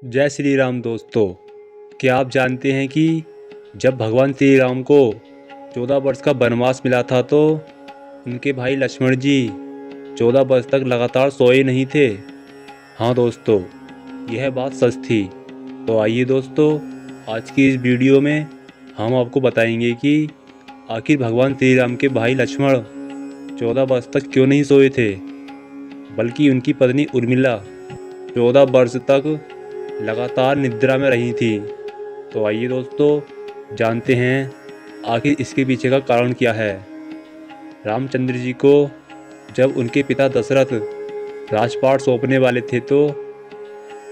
जय श्री राम दोस्तों। क्या आप जानते हैं कि जब भगवान श्री राम को 14 वर्ष का वनवास मिला था तो उनके भाई लक्ष्मण जी 14 वर्ष तक लगातार सोए नहीं थे। हाँ दोस्तों, यह बात सच थी। तो आइए दोस्तों, आज की इस वीडियो में हम आपको बताएंगे कि आखिर भगवान श्री राम के भाई लक्ष्मण 14 वर्ष तक क्यों नहीं सोए थे, बल्कि उनकी पत्नी उर्मिला 14 वर्ष तक लगातार निद्रा में रही थी। तो आइए दोस्तों, जानते हैं आखिर इसके पीछे का कारण क्या है। रामचंद्र जी को जब उनके पिता दशरथ राजपाट सौंपने वाले थे तो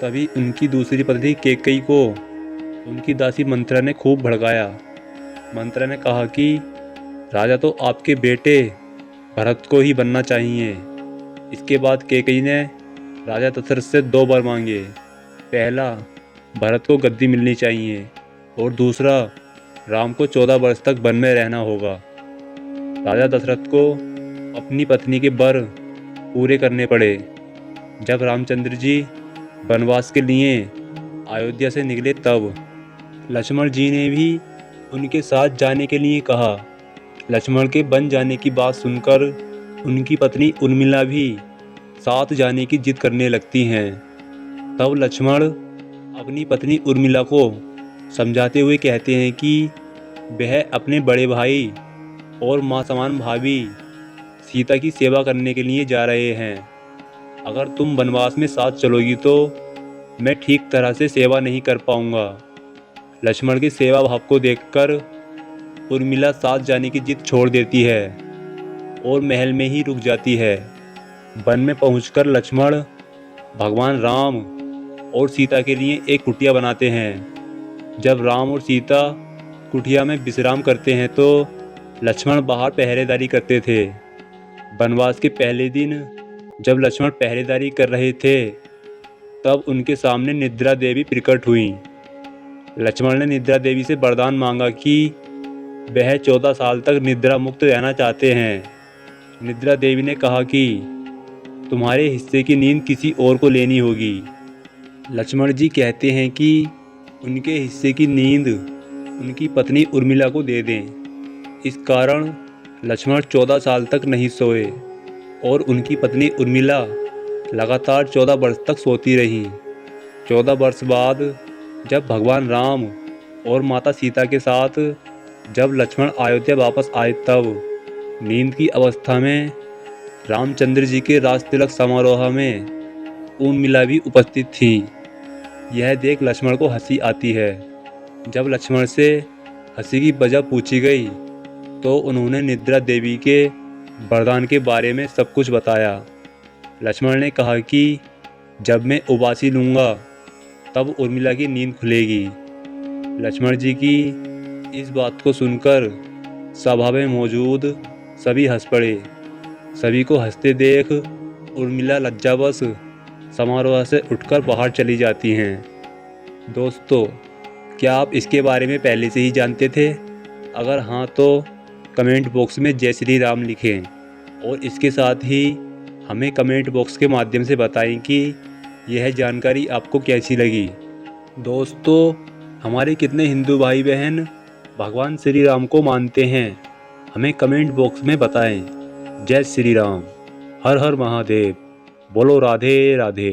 तभी उनकी दूसरी पत्नी कैकेयी को उनकी दासी मंत्रा ने खूब भड़काया। मंत्रा ने कहा कि राजा तो आपके बेटे भरत को ही बनना चाहिए। इसके बाद कैकेयी ने राजा दशरथ से 2 वर मांगे। पहला, भरत को गद्दी मिलनी चाहिए और दूसरा, राम को 14 वर्ष तक वन में रहना होगा। राजा दशरथ को अपनी पत्नी के वर पूरे करने पड़े। जब रामचंद्र जी वनवास के लिए अयोध्या से निकले तब लक्ष्मण जी ने भी उनके साथ जाने के लिए कहा। लक्ष्मण के वन जाने की बात सुनकर उनकी पत्नी उर्मिला भी साथ जाने की जिद करने लगती हैं। तब लक्ष्मण अपनी पत्नी उर्मिला को समझाते हुए कहते हैं कि वह अपने बड़े भाई और माँ समान भाभी सीता की सेवा करने के लिए जा रहे हैं। अगर तुम वनवास में साथ चलोगी तो मैं ठीक तरह से सेवा नहीं कर पाऊंगा। लक्ष्मण के सेवा भाव को देखकर उर्मिला साथ जाने की जिद छोड़ देती है और महल में ही रुक जाती है। वन में पहुंचकर लक्ष्मण भगवान राम और सीता के लिए एक कुटिया बनाते हैं। जब राम और सीता कुटिया में विश्राम करते हैं तो लक्ष्मण बाहर पहरेदारी करते थे। वनवास के पहले दिन जब लक्ष्मण पहरेदारी कर रहे थे तब उनके सामने निद्रा देवी प्रकट हुई। लक्ष्मण ने निद्रा देवी से वरदान मांगा कि वह 14 साल तक निद्रा मुक्त रहना चाहते हैं। निद्रा देवी ने कहा कि तुम्हारे हिस्से की नींद किसी और को लेनी होगी। लक्ष्मण जी कहते हैं कि उनके हिस्से की नींद उनकी पत्नी उर्मिला को दे दें। इस कारण लक्ष्मण 14 साल तक नहीं सोए और उनकी पत्नी उर्मिला लगातार 14 वर्ष तक सोती रहीं। 14 वर्ष बाद जब भगवान राम और माता सीता के साथ जब लक्ष्मण अयोध्या वापस आए तब नींद की अवस्था में रामचंद्र जी के राज तिलक समारोह में उर्मिला भी उपस्थित थी। यह देख लक्ष्मण को हंसी आती है। जब लक्ष्मण से हंसी की वजह पूछी गई तो उन्होंने निद्रा देवी के वरदान के बारे में सब कुछ बताया। लक्ष्मण ने कहा कि जब मैं उबासी लूँगा तब उर्मिला की नींद खुलेगी। लक्ष्मण जी की इस बात को सुनकर सभा में मौजूद सभी हंस पड़े। सभी को हंसते देख उर्मिला लज्जावश समारोह से उठकर बाहर चली जाती हैं। दोस्तों, क्या आप इसके बारे में पहले से ही जानते थे? अगर हाँ तो कमेंट बॉक्स में जय श्री राम लिखें और इसके साथ ही हमें कमेंट बॉक्स के माध्यम से बताएं कि यह जानकारी आपको कैसी लगी। दोस्तों, हमारे कितने हिंदू भाई बहन भगवान श्री राम को मानते हैं, हमें कमेंट बॉक्स में बताएं। जय श्री राम। हर हर महादेव। बोलो राधे राधे।